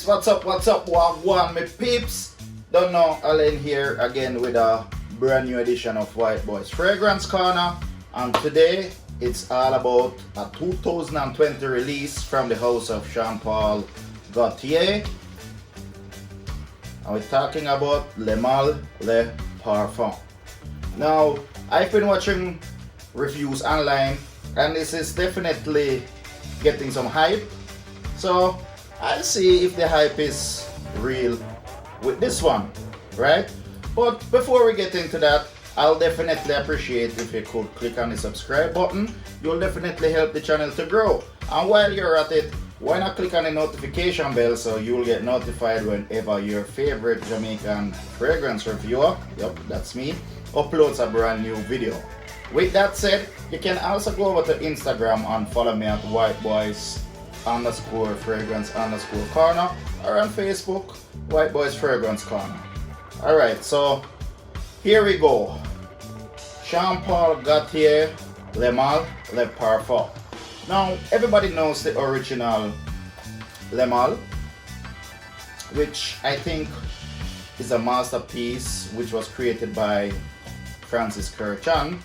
What's up, wagwan, me peeps? Don't know, Alain here again with a brand new edition of White Boys Fragrance Corner. And today, it's all about a 2020 release from the house of Jean Paul Gaultier. And we're talking about Male Le Parfum. Now, I've been watching reviews online, and this is definitely getting some hype. So, I'll see if the hype is real with this one, right? But before we get into that, I'll definitely appreciate if you could click on the subscribe button. You'll definitely help the channel to grow. And while you're at it, why not click on the notification bell so you'll get notified whenever your favorite Jamaican fragrance reviewer, yep, that's me, uploads a brand new video. With that said, you can also go over to Instagram and follow me at whiteboys_fragrance_corner, or on Facebook, White Boys Fragrance Corner. Alright, so here we go. Jean Paul Gaultier Male Le Parfum. Now, everybody knows the original Male, which I think is a masterpiece which was created by Francis Kurkdjian.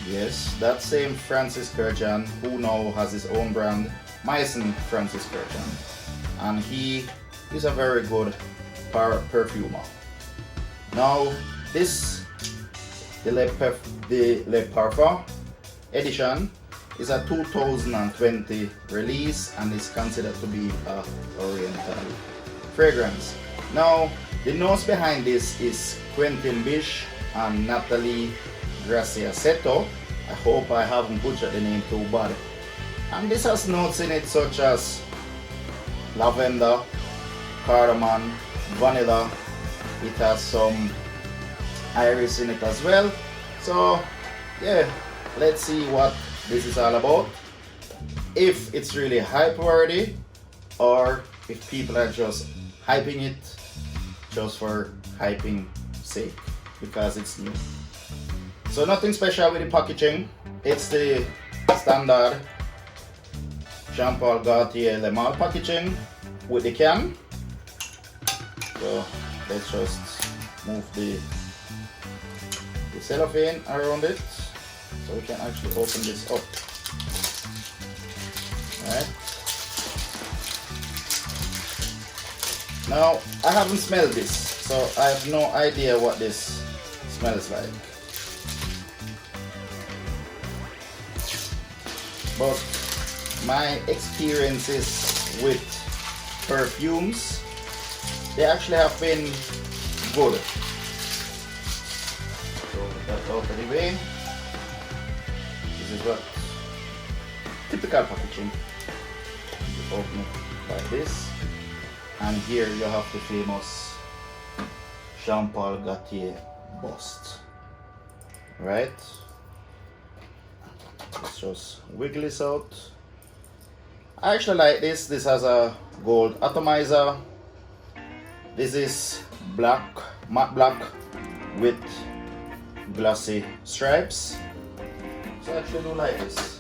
Yes, that same Francis Kurkdjian who now has his own brand, Maison Francis Kurkdjian, and he is a very good perfumer. Now, this the Le Parfum edition is a 2020 release and is considered to be a oriental fragrance. Now, the nose behind this is Quentin Bish and Natalie Graciasetto. I hope I haven't butchered the name too bad. And this has notes in it such as lavender, cardamom, vanilla. It has some iris in it as well. So yeah, let's see what this is all about. If it's really hype worthy, or if people are just hyping it just for hyping sake because it's new. So nothing special with the packaging. It's the standard Jean Paul Gaultier Male packaging with the can. So let's just move the cellophane around it so we can actually open this up. Alright. Now, I haven't smelled this, so I have no idea what this smells like. But my experiences with perfumes, they actually have been good. So that's out of the way. This is what typical packaging. You open it like this, and here you have the famous Jean Paul Gaultier bust. Right? Let's just wiggle this out. I actually like this. This has a gold atomizer. This is black, matte black with glossy stripes. So I actually do like this.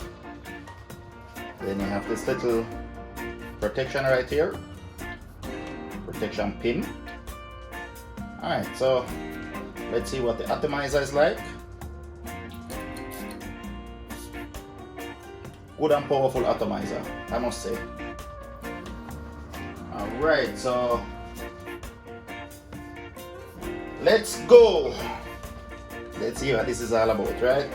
Then you have this little protection right here. Protection pin. Alright, so let's see what the atomizer is like. Good and powerful atomizer, I must say. Alright, so let's go. Let's see what this is all about, right?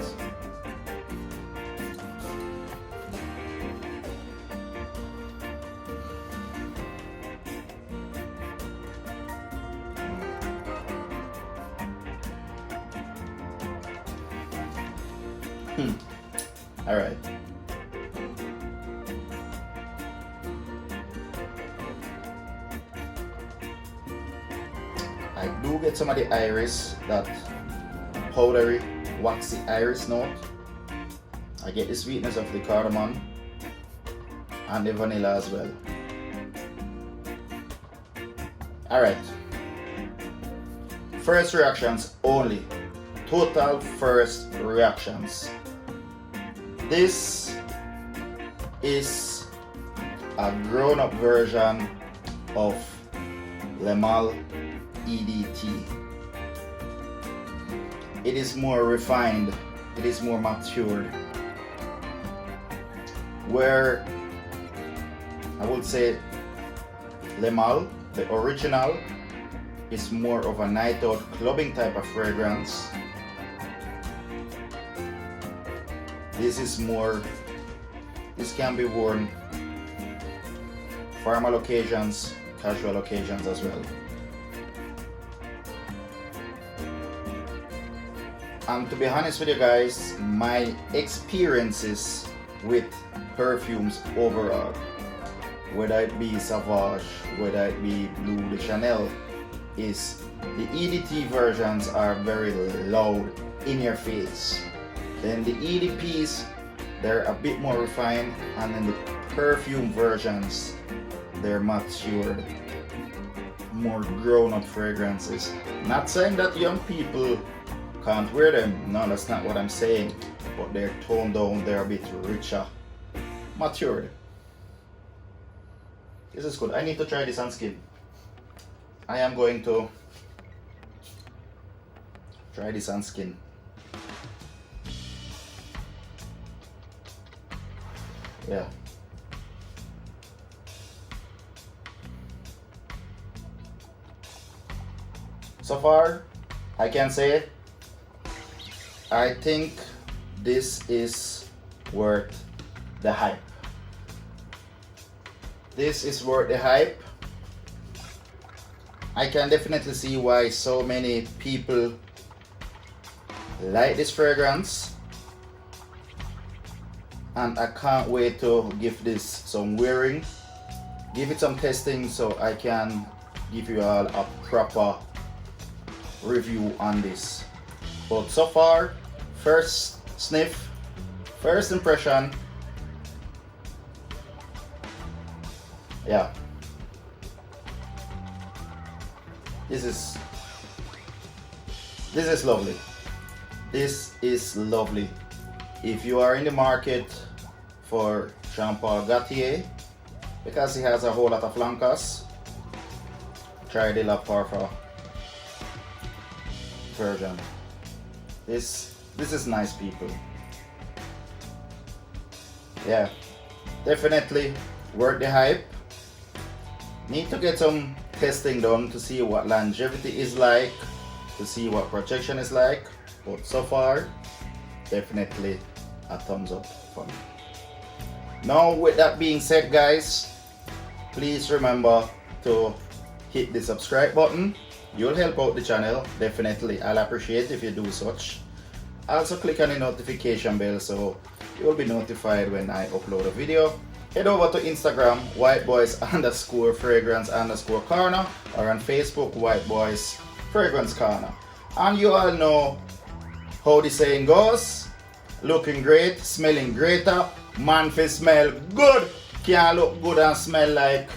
Alright. I do get some of the iris, that powdery, waxy iris note. I get the sweetness of the cardamom and the vanilla as well. Alright. First reactions only. Total first reactions. This is a grown-up version of Le Male EDT. It is more refined, it is more matured. Where I would say Le Male, the original, is more of a night out clubbing type of fragrance. This can be worn formal occasions, casual occasions as well. And to be honest with you guys, my experiences with perfumes overall, whether it be Sauvage, whether it be Bleu de Chanel, is the EDT versions are very loud, in your face. Then the EDPs, they're a bit more refined, and then the perfume versions, they're matured, more grown-up fragrances. Not saying that young people can't wear them, no, that's not what I'm saying, but they're toned down, they're a bit richer, matured. This is good. I need to try this on skin. I am going to try this on skin. Yeah. So far, I can say I think this is worth the hype. This is worth the hype. I can definitely see why so many people like this fragrance, and I can't wait to give this some wearing, give it some testing, so I can give you all a proper review on this. But so far, first sniff, first impression, yeah, this is lovely. This is lovely. If you are in the market for Jean Paul Gaultier, because he has a whole lot of flankers, try the Le Parfum version. This is nice, people. Yeah, definitely worth the hype. Need to get some testing done to see what longevity is like, to see what protection is like, but so far definitely a thumbs up for me. Now, with that being said, guys, please remember to hit the subscribe button. You'll help out the channel, definitely. I'll appreciate if you do such. Also click on the notification bell so you'll be notified when I upload a video. Head over to Instagram, whiteboys_fragrance_corner, or on Facebook, White Boys Fragrance Corner. And you all know how the saying goes: looking great, smelling greater, man fi smell good, can't look good and smell like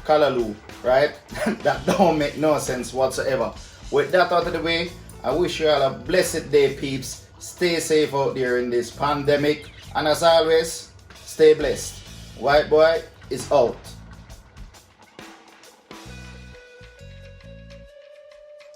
Callaloo, right? That don't make no sense whatsoever. With that out of the way, I wish you all a blessed day, peeps. Stay safe out there in this pandemic, and as always, stay blessed. White Boy is out.